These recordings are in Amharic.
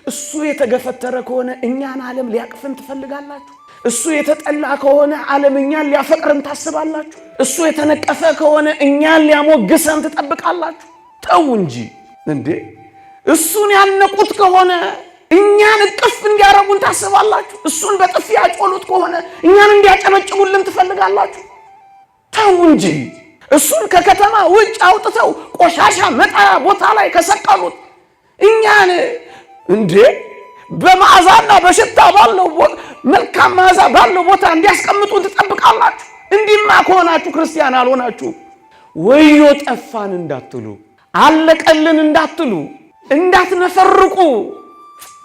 እሱ የተገፈተረ ከሆነ እኛን ዓለም ሊያቅፍን ትፈልጋላችሁ? እሱ የተጠላ ከሆነ ዓለም እኛን ሊያፈቅርን ታስባላችሁ? እሱ የተነቀፈ ከሆነ እኛን ሊያሞግሰን ትጠብቃላችሁ? ተው እንጂ እንዴ! እሱን ያነቁት ከሆነ እኛን እቅፍ እንዲያረጉን ታስባላችሁ? እሱን በጥፊ ያጮሉት ከሆነ እኛን እንዲያጨበጭቡልን ትፈልጋላችሁ? ተው እንጂ። እሱን ከከተማ ውጭ አውጥተው ቆሻሻ መጣያ ቦታ ላይ ከሰቀሉት እኛን እንዴ በመዓዛና በሽታ ባለው መልካም መዓዛ ባለው ቦታ እንዲያስቀምጡን ትጠብቃላችሁ? እንዲማ ከሆናችሁ ክርስቲያን አልሆናችሁ። ወዮ ጠፋን እንዳትሉ፣ አለቀልን እንዳትሉ፣ እንዳትነፈርቁ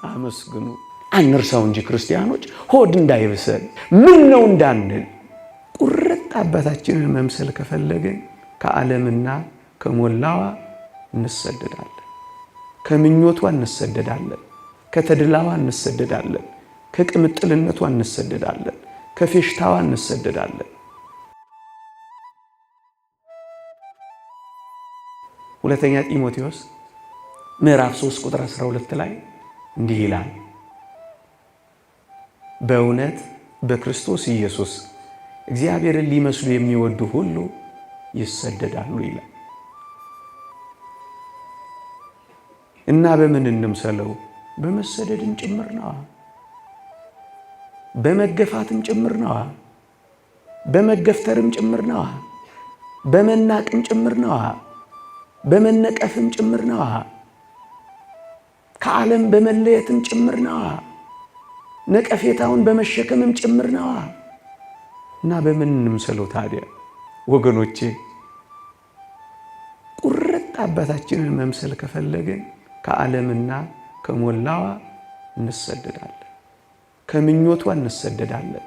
አመስግኑ። አንርሳው እንጂ ክርስቲያኖች ሆድ እንዳይብሰል ምን ነው እንዳንል። ቁርጥ አባታችንን መምሰል ከፈለግን ከዓለምና ከሞላዋ እንሰደዳለን፣ ከምኞቷ እንሰደዳለን፣ ከተድላዋ እንሰደዳለን፣ ከቅምጥልነቷ እንሰደዳለን፣ ከፌሽታዋ እንሰደዳለን። ሁለተኛ ጢሞቴዎስ ምዕራፍ 3 ቁጥር 12 ላይ እንዲህ ይላል፣ በእውነት በክርስቶስ ኢየሱስ እግዚአብሔርን ሊመስሉ የሚወዱ ሁሉ ይሰደዳሉ ይላል። እና በምን እንምሰለው? በመሰደድም ጭምር ነዋ፣ በመገፋትም ጭምር ነዋ፣ በመገፍተርም ጭምር ነዋ፣ በመናቅም ጭምር ነዋ፣ በመነቀፍም ጭምር ነዋ፣ ከዓለም በመለየትም ጭምር ነዋ፣ ነቀፌታውን በመሸከምም ጭምር ነዋ። እና በምን እንምሰለው ታዲያ ወገኖቼ? ቁርጥ አባታችንን መምሰል ከፈለግን ከዓለምና ከሞላዋ እንሰደዳለን፣ ከምኞቷ እንሰደዳለን፣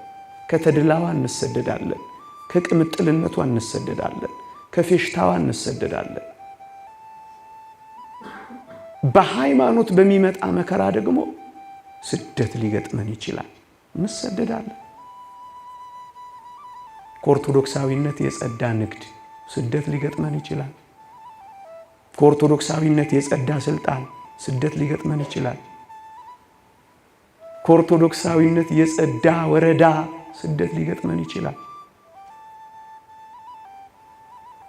ከተድላዋ እንሰደዳለን፣ ከቅምጥልነቷ እንሰደዳለን፣ ከፌሽታዋ እንሰደዳለን። በሃይማኖት በሚመጣ መከራ ደግሞ ስደት ሊገጥመን ይችላል፣ እንሰደዳለን። ከኦርቶዶክሳዊነት የጸዳ ንግድ ስደት ሊገጥመን ይችላል። ከኦርቶዶክሳዊነት የጸዳ ስልጣን ስደት ሊገጥመን ይችላል። ከኦርቶዶክሳዊነት የጸዳ ወረዳ ስደት ሊገጥመን ይችላል።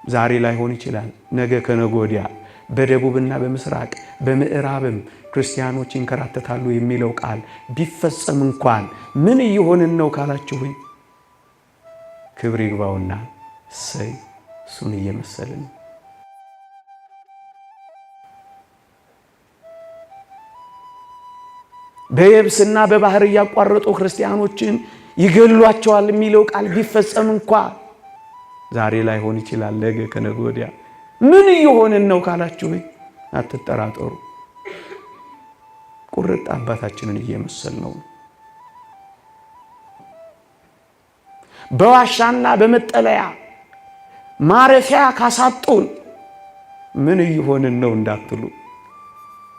ዛሬ ላይሆን ይችላል፣ ነገ ከነገ ወዲያ በደቡብና በምስራቅ በምዕራብም ክርስቲያኖች ይንከራተታሉ የሚለው ቃል ቢፈጸም እንኳን ምን እየሆንን ነው ካላችሁኝ፣ ክብር ይግባውና እሰይ እሱን እየመሰልን በየብስና በባህር እያቋረጡ ክርስቲያኖችን ይገሏቸዋል የሚለው ቃል ቢፈጸም እንኳን ዛሬ ላይሆን ይችላል፣ ነገ ከነገ ወዲያ ምን እየሆንን ነው ካላችሁኝ አትጠራጠሩ። ቁርጥ አባታችንን እየመሰልነው ነው። በዋሻና በመጠለያ ማረፊያ ካሳጡን ምን እየሆንን ነው እንዳትሉ፣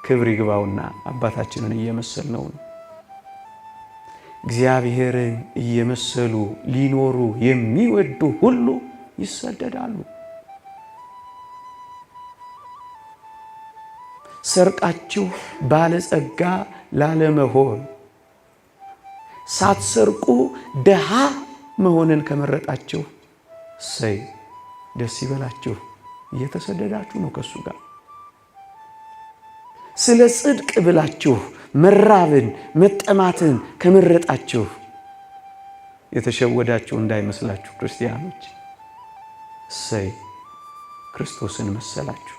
ክብር ይግባውና አባታችንን እየመሰልነው ነው። እግዚአብሔርን እየመሰሉ ሊኖሩ የሚወዱ ሁሉ ይሰደዳሉ። ሰርቃችሁ ባለጸጋ ላለመሆን ሳትሰርቁ ደሃ መሆንን ከመረጣችሁ እሰይ ደስ ይበላችሁ፣ እየተሰደዳችሁ ነው ከሱ ጋር። ስለ ጽድቅ ብላችሁ መራብን መጠማትን ከመረጣችሁ የተሸወዳችሁ እንዳይመስላችሁ ክርስቲያኖች፣ እሰይ ክርስቶስን መሰላችሁ።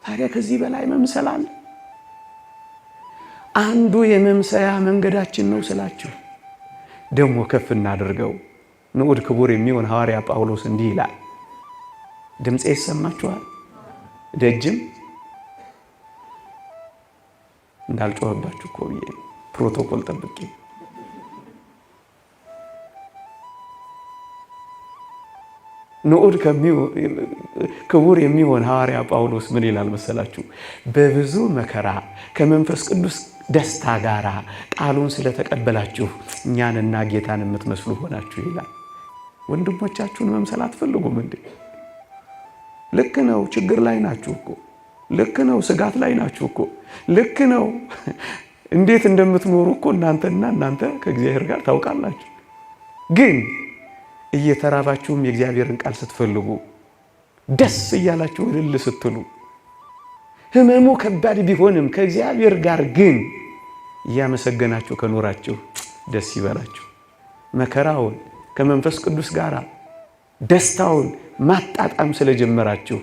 ታዲያ ከዚህ በላይ መምሰል አለ? አንዱ የመምሰያ መንገዳችን ነው ስላችሁ ደግሞ ከፍ እናድርገው። ንዑድ ክቡር የሚሆን ሐዋርያ ጳውሎስ እንዲህ ይላል፣ ድምፄ ይሰማችኋል? ደጅም እንዳልጮህባችሁ እኮ ብዬ ፕሮቶኮል ጠብቄ። ንዑድ ክቡር የሚሆን ሐዋርያ ጳውሎስ ምን ይላል መሰላችሁ? በብዙ መከራ ከመንፈስ ቅዱስ ደስታ ጋር ቃሉን ስለተቀበላችሁ እኛንና ጌታን የምትመስሉ ሆናችሁ ይላል። ወንድሞቻችሁን መምሰል አትፈልጉም እንዴ? ልክ ነው፣ ችግር ላይ ናችሁ እኮ። ልክ ነው፣ ስጋት ላይ ናችሁ እኮ። ልክ ነው፣ እንዴት እንደምትኖሩ እኮ እናንተ ከእግዚአብሔር ጋር ታውቃላችሁ። ግን እየተራባችሁም የእግዚአብሔርን ቃል ስትፈልጉ ደስ እያላችሁ እልል ስትሉ ህመሙ ከባድ ቢሆንም ከእግዚአብሔር ጋር ግን እያመሰገናችሁ ከኖራችሁ ደስ ይበላችሁ። መከራውን ከመንፈስ ቅዱስ ጋር ደስታውን ማጣጣም ስለጀመራችሁ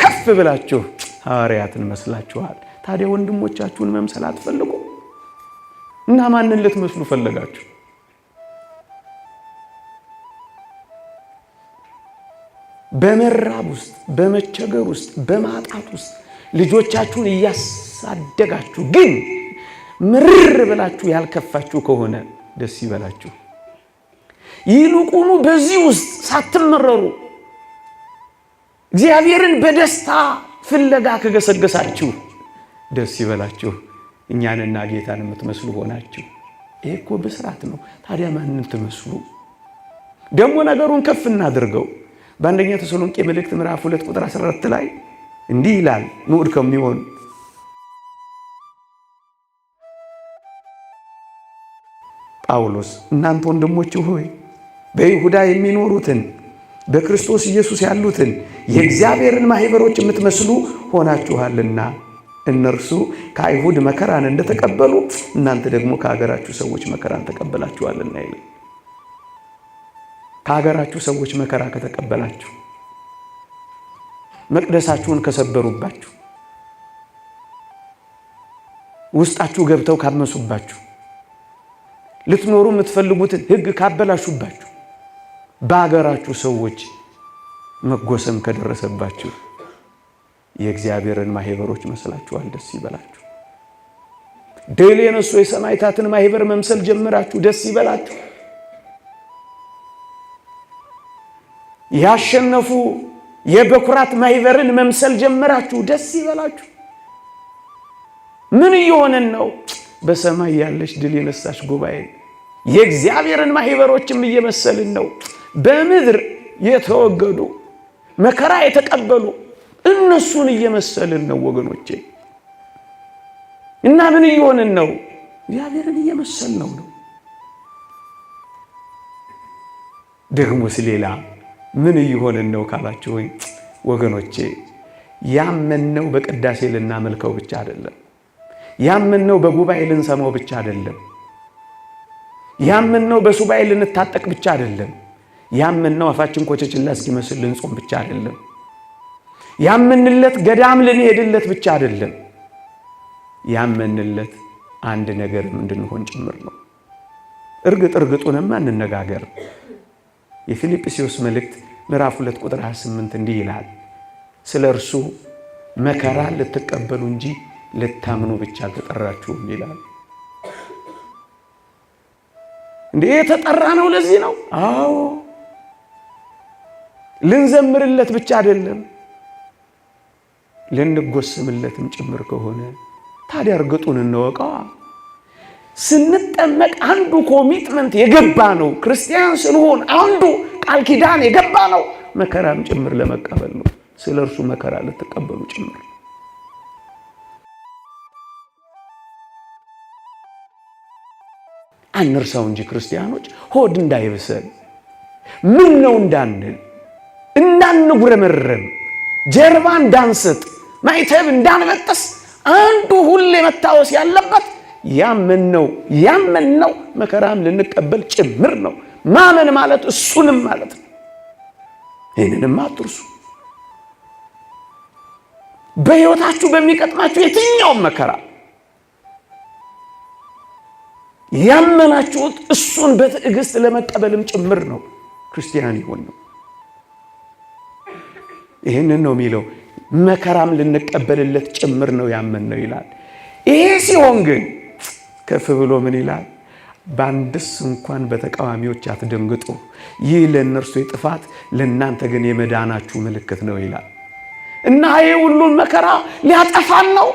ከፍ ብላችሁ ሐዋርያትን መስላችኋል። ታዲያ ወንድሞቻችሁን መምሰል አትፈልጉ እና ማንን ልትመስሉ ፈለጋችሁ? በመራብ ውስጥ፣ በመቸገር ውስጥ፣ በማጣት ውስጥ ልጆቻችሁን እያሳደጋችሁ ግን ምርር ብላችሁ ያልከፋችሁ ከሆነ ደስ ይበላችሁ። ይልቁኑ በዚህ ውስጥ ሳትመረሩ እግዚአብሔርን በደስታ ፍለጋ ከገሰገሳችሁ ደስ ይበላችሁ። እኛንና ጌታን የምትመስሉ ሆናችሁ። ይሄ እኮ ብስራት ነው። ታዲያ ማንን ትመስሉ? ደግሞ ነገሩን ከፍ እናድርገው። በአንደኛ ተሰሎንቄ መልእክት ምዕራፍ 2 ቁጥር 14 ላይ እንዲህ ይላል። ንዑድ ከሚሆን ጳውሎስ እናንተ ወንድሞች ሆይ በይሁዳ የሚኖሩትን በክርስቶስ ኢየሱስ ያሉትን የእግዚአብሔርን ማህበሮች የምትመስሉ ሆናችኋልና እነርሱ ከአይሁድ መከራን እንደተቀበሉ እናንተ ደግሞ ከሀገራችሁ ሰዎች መከራን ተቀበላችኋልና ይላል። ከሀገራችሁ ሰዎች መከራ ከተቀበላችሁ፣ መቅደሳችሁን ከሰበሩባችሁ፣ ውስጣችሁ ገብተው ካመሱባችሁ፣ ልትኖሩ የምትፈልጉትን ሕግ ካበላሹባችሁ፣ በሀገራችሁ ሰዎች መጎሰም ከደረሰባችሁ የእግዚአብሔርን ማህበሮች መስላችኋል። ደስ ይበላችሁ። ድል የነሱ የሰማዕታትን ማህበር መምሰል ጀምራችሁ ደስ ይበላችሁ። ያሸነፉ የበኩራት ማህበርን መምሰል ጀምራችሁ ደስ ይበላችሁ። ምን እየሆነን ነው? በሰማይ ያለች ድል የነሳች ጉባኤ የእግዚአብሔርን ማህበሮችም እየመሰልን ነው። በምድር የተወገዱ መከራ የተቀበሉ እነሱን እየመሰልን ነው ወገኖቼ። እና ምን እየሆነን ነው? እግዚአብሔርን እየመሰልነው ነው። ደግሞስ ሌላ ምን እየሆነን ነው ካላችሁኝ ወገኖቼ፣ ያመንነው በቅዳሴ ልናመልከው ብቻ አይደለም። ያመንነው በጉባኤ ልንሰማው ብቻ አይደለም። ያመንነው በሱባኤ ልንታጠቅ ብቻ አይደለም። ያመንነው አፋችን ኮቸችላ እስኪመስል ልንጾም ብቻ አይደለም። ያመንለት ገዳም ልንሄድለት ብቻ አይደለም። ያመንለት አንድ ነገርም እንድንሆን ጭምር ነው። እርግጡንም እንነጋገር። የፊልጵስዩስ መልእክት ምዕራፍ 2 ቁጥር 28 እንዲህ ይላል፣ ስለ እርሱ መከራ ልትቀበሉ እንጂ ልታምኑ ብቻ አልተጠራችሁም ይላል። እንዴ የተጠራ ነው ለዚህ ነው። አዎ ልንዘምርለት ብቻ አይደለም ልንጎስምለትም ጭምር ከሆነ ታዲያ እርግጡን እንወቀዋ። ስንጠመቅ አንዱ ኮሚትመንት የገባ ነው። ክርስቲያን ስንሆን አንዱ ቃል ኪዳን የገባ ነው። መከራም ጭምር ለመቀበል ነው። ስለ እርሱ መከራ ልትቀበሉ ጭምር። አንርሳው እንጂ ክርስቲያኖች ሆድ እንዳይብሰን ምን ነው እንዳንል፣ እንዳንጉረመረም፣ ጀርባ እንዳንሰጥ፣ ማይተብ እንዳንበጥስ አንዱ ሁሌ መታወስ ያለበት ያመንነው መከራም ልንቀበል ጭምር ነው። ማመን ማለት እሱንም ማለት ነው። ይህንንም አትርሱ። በሕይወታችሁ በሚቀጥማችሁ የትኛውም መከራ ያመናችሁት እሱን በትዕግስት ለመቀበልም ጭምር ነው ክርስቲያን ይሆን ነው። ይህንን ነው የሚለው። መከራም ልንቀበልለት ጭምር ነው ያመንነው ይላል። ይሄ ሲሆን ግን ከፍ ብሎ ምን ይላል? በአንድስ እንኳን በተቃዋሚዎች አትደንግጡ፣ ይህ ለእነርሱ የጥፋት ለእናንተ ግን የመዳናችሁ ምልክት ነው ይላል። እና ይሄ ሁሉን መከራ ሊያጠፋን ነው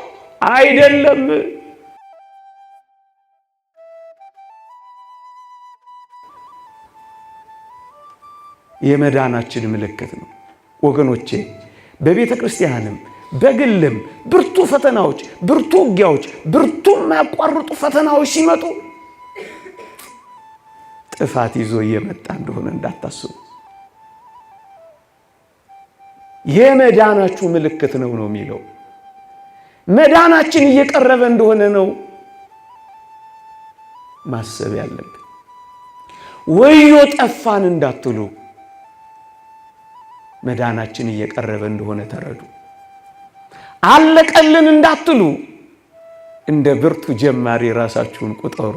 አይደለም። የመዳናችን ምልክት ነው ወገኖቼ። በቤተ ክርስቲያንም በግልም ብርቱ ፈተናዎች፣ ብርቱ ውጊያዎች፣ ብርቱ የማያቋርጡ ፈተናዎች ሲመጡ ጥፋት ይዞ እየመጣ እንደሆነ እንዳታስቡ። የመዳናችሁ ምልክት ነው የሚለው። መዳናችን እየቀረበ እንደሆነ ነው ማሰብ ያለብን። ወዮ ጠፋን እንዳትሉ፣ መዳናችን እየቀረበ እንደሆነ ተረዱ። አለቀልን እንዳትሉ፣ እንደ ብርቱ ጀማሪ ራሳችሁን ቁጠሩ።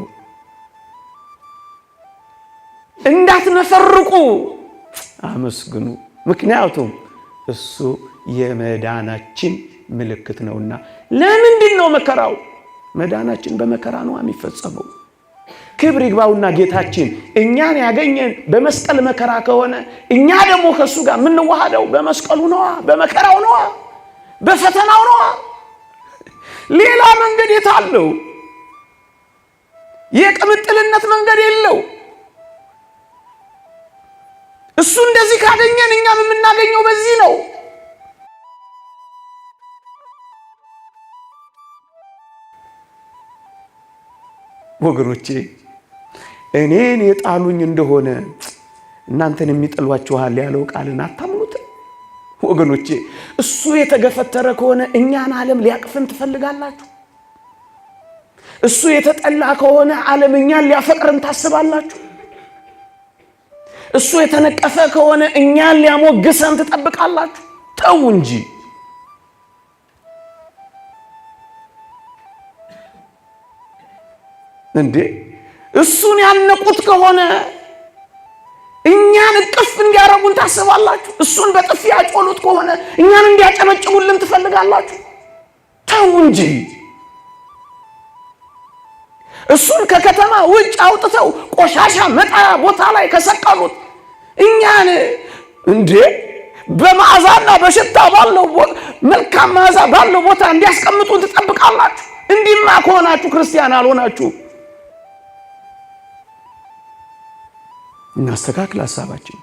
እንዳትነፈርቁ አመስግኑ። ምክንያቱም እሱ የመዳናችን ምልክት ነውና። ለምንድን ነው መከራው? መዳናችን በመከራ ነው የሚፈጸመው። ክብር ይግባውና ጌታችን እኛን ያገኘን በመስቀል መከራ ከሆነ እኛ ደግሞ ከሱ ጋር የምንዋሃደው በመስቀሉ ነዋ፣ በመከራው ነዋ፣ በፈተናው ነዋ። ሌላ መንገድ የታለው? የቅምጥልነት መንገድ የለው። እሱ እንደዚህ ካገኘን እኛም የምናገኘው በዚህ ነው። ወገኖቼ እኔን የጣሉኝ እንደሆነ እናንተን የሚጥሏችኋል ያለው ቃልን አታምኑትም? ወገኖቼ እሱ የተገፈተረ ከሆነ እኛን ዓለም ሊያቅፍን ትፈልጋላችሁ? እሱ የተጠላ ከሆነ ዓለም እኛን ሊያፈቅርን ታስባላችሁ? እሱ የተነቀፈ ከሆነ እኛን ሊያሞግሰን ትጠብቃላችሁ? ተው እንጂ። እንዴ እሱን ያነቁት ከሆነ እኛን እቅፍ እንዲያረጉን ታስባላችሁ? እሱን በጥፊ ያጮሉት ከሆነ እኛን እንዲያጨበጭቡልን ትፈልጋላችሁ? ተው እንጂ። እሱን ከከተማ ውጭ አውጥተው ቆሻሻ መጣያ ቦታ ላይ ከሰቀሉት እኛን እንዴ በመዓዛና በሽታ ባለው መልካም መዓዛ ባለው ቦታ እንዲያስቀምጡን ትጠብቃላችሁ? እንዲማ ከሆናችሁ ክርስቲያን አልሆናችሁ። እናስተካክል ሐሳባችን።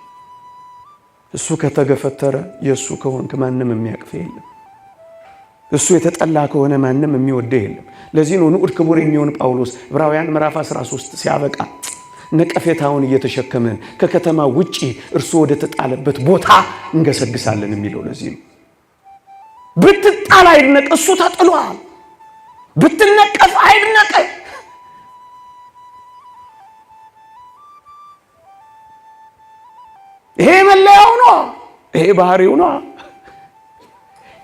እሱ ከተገፈተረ የእሱ ከሆንክ ማንም የሚያቅፍ የለም። እሱ የተጠላ ከሆነ ማንም የሚወደው የለም። ለዚህ ነው ንዑድ ክቡር የሚሆን ጳውሎስ ዕብራውያን ምዕራፍ 13 ሲያበቃ ነቀፌታውን እየተሸከመን ከከተማ ውጪ እርሱ ወደ ተጣለበት ቦታ እንገሰግሳለን የሚለው ለዚህ ነው። ብትጣል አይድነቅ፣ እሱ ተጥሏል። ብትነቀፍ አይድነቅ። ይሄ መለያው ነው፣ ይሄ ባህሪው ነው።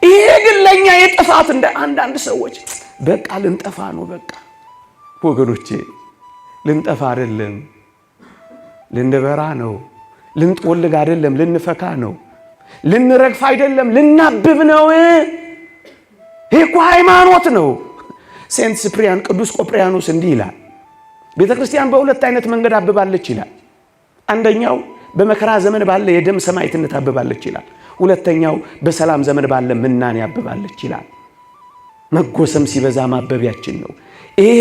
ይሄ ግን ለኛ የጥፋት እንደ አንዳንድ ሰዎች በቃ ልንጠፋ ነው። በቃ ወገኖቼ ልንጠፋ አይደለም፣ ልንበራ ነው። ልንጦልግ አይደለም፣ ልንፈካ ነው። ልንረግፍ አይደለም፣ ልናብብ ነው። ይሄ እኮ ሃይማኖት ነው። ሴንት ሲፕሪያን ቅዱስ ቆጵርያኖስ እንዲህ ይላል፣ ቤተክርስቲያን በሁለት አይነት መንገድ አብባለች ይላል። አንደኛው በመከራ ዘመን ባለ የደም ሰማዕትነት አብባለች ይላል። ሁለተኛው በሰላም ዘመን ባለ ምናኔ አብባለች ይላል። መጎሰም ሲበዛ ማበቢያችን ነው። ይሄ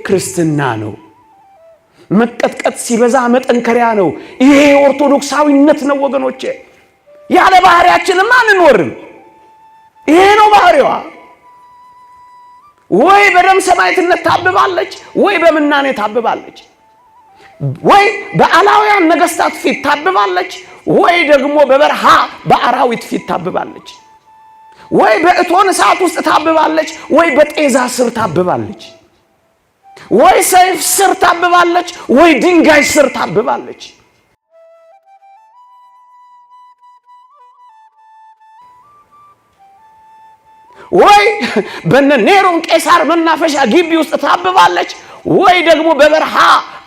ክርስትና ነው። መቀጥቀጥ ሲበዛ መጠንከሪያ ነው። ይሄ ኦርቶዶክሳዊነት ነው ወገኖቼ። ያለ ባህሪያችንማ አንኖርም። ይሄ ነው ባህሪዋ። ወይ በደም ሰማዕትነት ታብባለች፣ ወይ በምናኔ ታብባለች። ወይ በአላውያን ነገስታት ፊት ታብባለች፣ ወይ ደግሞ በበረሃ በአራዊት ፊት ታብባለች። ወይ በእቶን እሳት ውስጥ ታብባለች፣ ወይ በጤዛ ስር ታብባለች። ወይ ሰይፍ ስር ታብባለች፣ ወይ ድንጋይ ስር ታብባለች። ወይ በነ ኔሮን ቄሳር መናፈሻ ግቢ ውስጥ ታብባለች፣ ወይ ደግሞ በበረሃ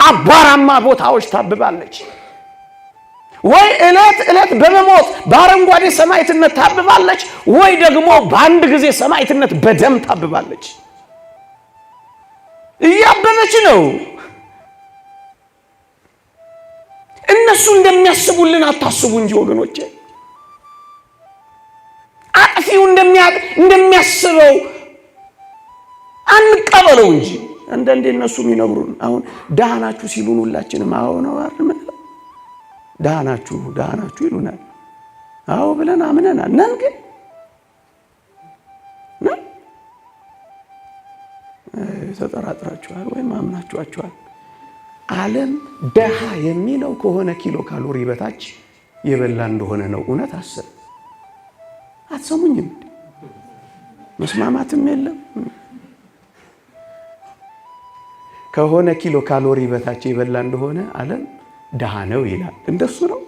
አቧራማ ቦታዎች ታብባለች። ወይ ዕለት ዕለት በመሞት በአረንጓዴ ሰማዕትነት ታብባለች፣ ወይ ደግሞ በአንድ ጊዜ ሰማዕትነት በደም ታብባለች። እያበበች ነው። እነሱ እንደሚያስቡልን አታስቡ እንጂ ወገኖቼ። አጥፊው እንደሚያስበው አንቀበለው እንጂ። አንዳንዴ እነሱ የሚነግሩን አሁን ደሃ ናችሁ ሲሉን ሁላችንም አዎ ነው አይደል? ደሃ ናችሁ ይሉናል። አዎ ብለን አምነናል። ነን ግን ተጠራጥራችኋል ወይም አምናችኋቸዋል። ዓለም ደሃ የሚለው ከሆነ ኪሎ ካሎሪ በታች የበላ እንደሆነ ነው። እውነት አስብ። አትሰሙኝም? መስማማትም የለም። ከሆነ ኪሎ ካሎሪ በታች የበላ እንደሆነ ዓለም ደሃ ነው ይላል። እንደሱ ነው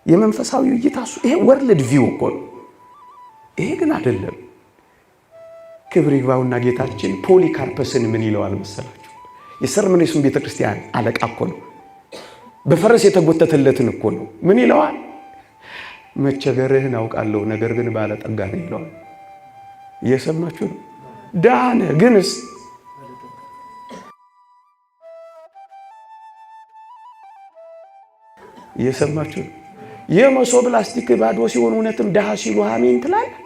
የመንፈሳዊ እይታ። ይሄ ወርልድ ቪው እኮ ነው። ይሄ ግን አይደለም። ክብር ይግባውና ጌታችን ፖሊካርፐስን ምን ይለዋል መሰላችሁ? የሰርመኔሱን ቤተክርስቲያን አለቃ እኮ ነው። በፈረስ የተጎተተለትን እኮ ነው። ምን ይለዋል? መቸገርህን አውቃለሁ፣ ነገር ግን ባለጠጋ ነህ ይለዋል። እየሰማችሁ ነው? ደሃ ነህ ግንስ እየሰማችሁ ነው? የመሶብ ላስቲክ ባዶ ሲሆን እውነትም ደሃ ሲሉ አሜን ትላለህ?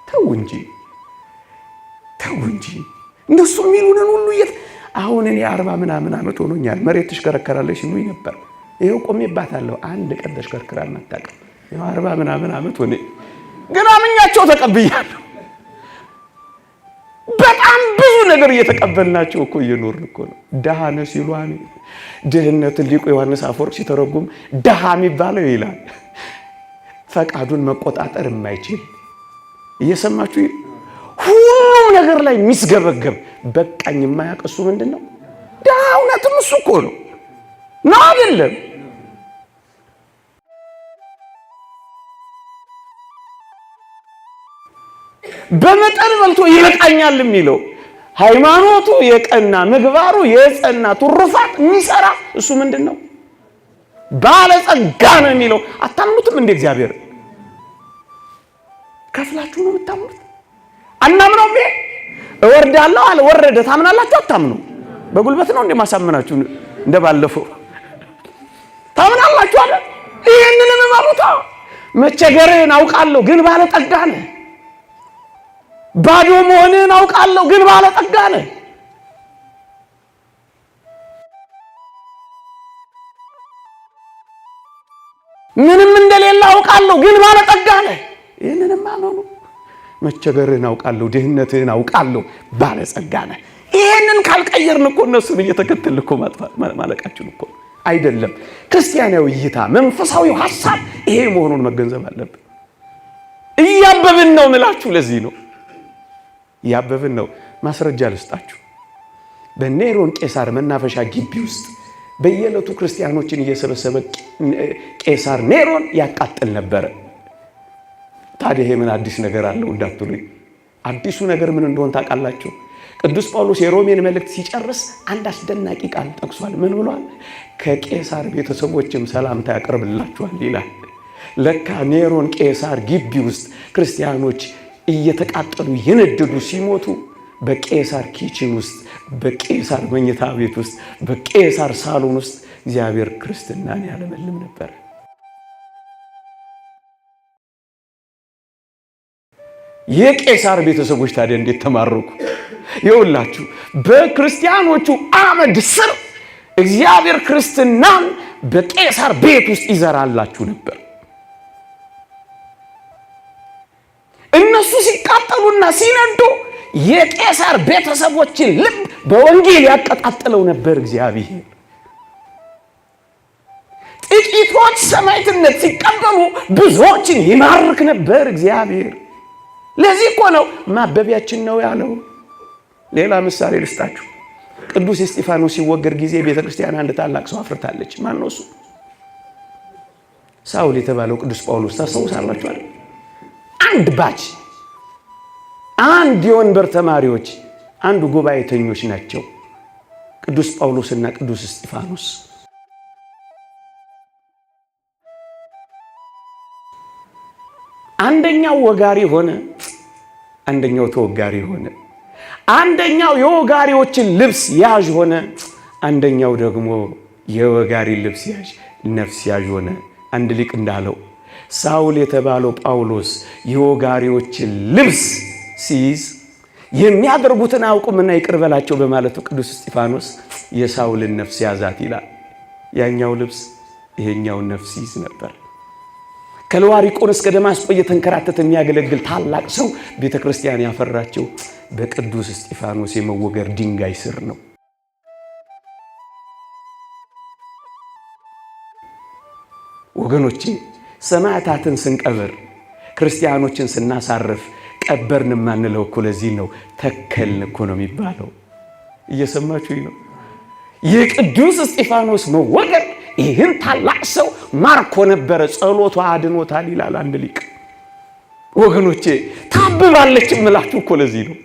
ተው እንጂ እነሱ የሚሉንን ሁሉ አሁን እኔ 40 ምናምን ዓመት ሆኖኛል። መሬት ትሽከረከራለች ሲሉኝ ነበር። ይኸው ቆሜባታለሁ። አንድ ቀን ተሽከርክራ አታውቅም። ይኸው 40 ምናምን ዓመት ሆነ። ግን አምኛቸው ተቀብያለሁ። በጣም ብዙ ነገር እየተቀበልናቸው እኮ እየኖርን እኮ ነው። ደሃ ነህ ሲሉ አሜን። ድህነትን ሊቁ ዮሐንስ አፈወርቅ ሲተረጉም ደሃ የሚባለው ይላል ፈቃዱን መቆጣጠር የማይችል እየሰማችሁ ሁሉም ነገር ላይ የሚስገበገብ በቃኝ የማያውቅ እሱ ምንድን ነው? ደሃ። እውነትም እሱ እኮ ነው አይደለም? በመጠን በልቶ ይበቃኛል የሚለው ሃይማኖቱ የቀና ምግባሩ የጸና ትሩፋት የሚሰራ እሱ ምንድን ነው? ባለጸጋ ነው የሚለው። አታምኑትም እንደ እግዚአብሔር ከፍላችሁ ነው የምታምኑት? አናምነውም። ይሄ እወርዳለሁ አለ ወረደ። ታምናላችሁ? አታምኑ። በጉልበት ነው እንደማሳመናችሁ እንደባለፈው ታምናላችሁ አለ። ይሄንንም ማሩታ መቸገርህን አውቃለሁ ግን ባለጠጋ ነህ። ባዶ መሆንህን አውቃለሁ ግን ባለጠጋ ነህ። ምንም እንደሌለ አውቃለሁ ግን ባለጠጋ ነህ። ይሄንንም አመኑ። መቸገርህን አውቃለሁ፣ ድህነትህን አውቃለሁ፣ ባለጸጋ ነህ። ይሄንን ካልቀየርን እኮ እነሱን እየተከተልን እኮ ማለቃችን እኮ አይደለም። ክርስቲያናዊ እይታ፣ መንፈሳዊው ሐሳብ ይሄ መሆኑን መገንዘብ አለብን። እያበብን ነው ምላችሁ። ለዚህ ነው እያበብን ነው። ማስረጃ ልስጣችሁ። በኔሮን ቄሳር መናፈሻ ግቢ ውስጥ በየዕለቱ ክርስቲያኖችን እየሰበሰበ ቄሳር ኔሮን ያቃጥል ነበረ። ታዲያ ይሄ ምን አዲስ ነገር አለው እንዳትሉኝ፣ አዲሱ ነገር ምን እንደሆነ ታውቃላችሁ? ቅዱስ ጳውሎስ የሮሜን መልእክት ሲጨርስ አንድ አስደናቂ ቃል ጠቅሷል። ምን ብሏል? ከቄሳር ቤተሰቦችም ሰላምታ ያቀርብላችኋል ይላል። ለካ ኔሮን ቄሳር ግቢ ውስጥ ክርስቲያኖች እየተቃጠሉ የነደዱ ሲሞቱ በቄሳር ኪችን ውስጥ፣ በቄሳር መኝታ ቤት ውስጥ፣ በቄሳር ሳሎን ውስጥ እግዚአብሔር ክርስትናን ያለመልም ነበር። የቄሳር ቤተሰቦች ታዲያ እንዴት ተማረኩ? ይኸውላችሁ በክርስቲያኖቹ አመድ ስር እግዚአብሔር ክርስትናን በቄሳር ቤት ውስጥ ይዘራላችሁ ነበር። እነሱ ሲቃጠሉና ሲነዱ የቄሳር ቤተሰቦችን ልብ በወንጌል ያቀጣጥለው ነበር እግዚአብሔር። ጥቂቶች ሰማዕትነት ሲቀበሉ ብዙዎችን ይማርክ ነበር እግዚአብሔር። ለዚህ እኮ ነው ማበቢያችን ነው ያለው። ሌላ ምሳሌ ልስጣችሁ። ቅዱስ እስጢፋኖስ ሲወገር ጊዜ ቤተክርስቲያን አንድ ታላቅ ሰው አፍርታለች። ማን ነው እሱ? ሳውል የተባለው ቅዱስ ጳውሎስ ታስታውሳላችሁ አይደል? አንድ ባች፣ አንድ የወንበር ተማሪዎች፣ አንዱ ጉባኤተኞች ናቸው ቅዱስ ጳውሎስና ቅዱስ እስጢፋኖስ። አንደኛው ወጋሪ ሆነ፣ አንደኛው ተወጋሪ ሆነ። አንደኛው የወጋሪዎችን ልብስ ያዥ ሆነ፣ አንደኛው ደግሞ የወጋሪ ልብስ ያዥ ነፍስ ያዥ ሆነ። አንድ ሊቅ እንዳለው ሳውል የተባለው ጳውሎስ የወጋሪዎችን ልብስ ሲይዝ የሚያደርጉትን አያውቁምና ይቅር በላቸው በማለቱ ቅዱስ እስጢፋኖስ የሳውልን ነፍስ ያዛት ይላል። ያኛው ልብስ ይሄኛውን ነፍስ ይዝ ነበር። ከለዋሪቆን እስከ ደማስቆ እየተንከራተተ የሚያገለግል ታላቅ ሰው ቤተክርስቲያን ያፈራቸው በቅዱስ እስጢፋኖስ የመወገር ድንጋይ ስር ነው። ወገኖቼ ሰማዕታትን ስንቀብር ክርስቲያኖችን ስናሳርፍ ቀበርን ማንለው እኮ ለዚህ ነው። ተከልን እኮ ነው የሚባለው። እየሰማችሁኝ ነው? የቅዱስ እስጢፋኖስ መወገር ይህን ታላቅ ሰው ማርኮ ነበረ፣ ጸሎቱ አድኖታል ይላል አንድ ሊቅ። ወገኖቼ ታብባለች እምላችሁ እኮ ለዚህ ነው።